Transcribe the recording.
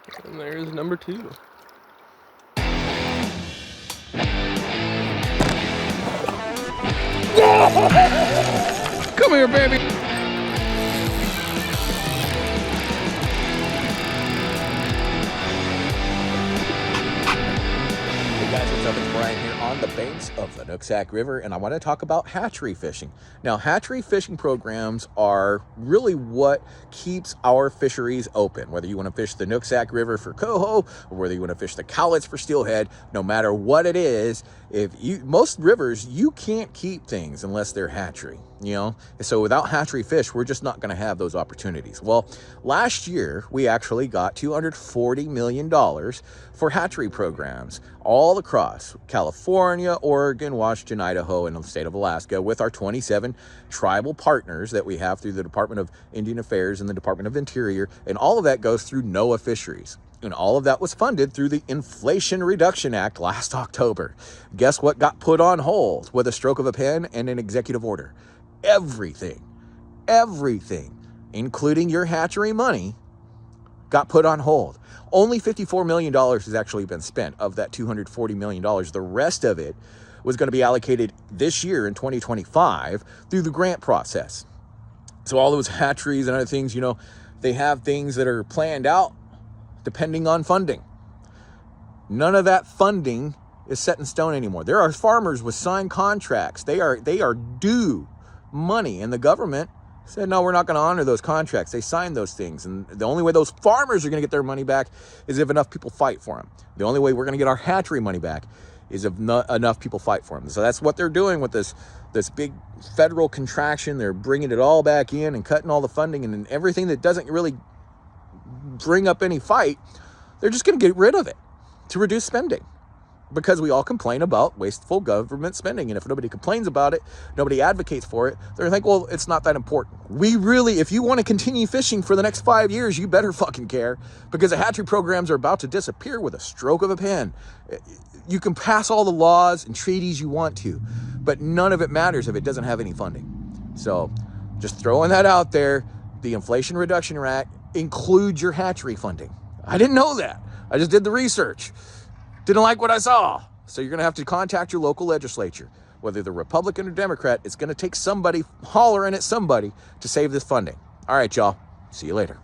And there's number 2. Come here, baby. Hey guys, what's up? It's Brian here on the banks of the Nooksack River, and I want to talk about hatchery fishing. Now, hatchery fishing programs are really what keeps our fisheries open. Whether you want to fish the Nooksack River for coho, or whether you want to fish the cowlets for steelhead, no matter what it is, most rivers, you can't keep things unless they're hatchery, you know? So without hatchery fish, we're just not going to have those opportunities. Well, last year, we actually got $240 million for hatchery programs all across California, Oregon, Washington, Idaho, and the state of Alaska with our 27 tribal partners that we have through the Department of Indian Affairs and the Department of Interior. And all of that goes through NOAA Fisheries. And all of that was funded through the Inflation Reduction Act last October. Guess what got put on hold with a stroke of a pen and an executive order? Everything, including your hatchery money, got put on hold. Only $54 million has actually been spent of that $240 million. The rest of it was going to be allocated this year in 2025 through the grant process. So all those hatcheries and other things, they have things that are planned out depending on funding. None of that funding is set in stone anymore. There are farmers with signed contracts. They are due money, and the government said, no, we're not going to honor those contracts. They signed those things, and the only way those farmers are going to get their money back is if enough people fight for them. The only way we're going to get our hatchery money back is if enough people fight for them. So that's what they're doing with this big federal contraction. They're bringing it all back in and cutting all the funding, and everything that doesn't really bring up any fight, they're just going to get rid of it to reduce spending. Because we all complain about wasteful government spending. And if nobody complains about it, nobody advocates for it, they're like, well, it's not that important. If you want to continue fishing for the next 5 years, you better fucking care, because the hatchery programs are about to disappear with a stroke of a pen. You can pass all the laws and treaties you want to, but none of it matters if it doesn't have any funding. So just throwing that out there, the Inflation Reduction Act includes your hatchery funding. I didn't know that. I just did the research. Didn't like what I saw. So you're going to have to contact your local legislature. Whether they're Republican or Democrat, it's going to take somebody hollering at somebody to save this funding. All right, y'all. See you later.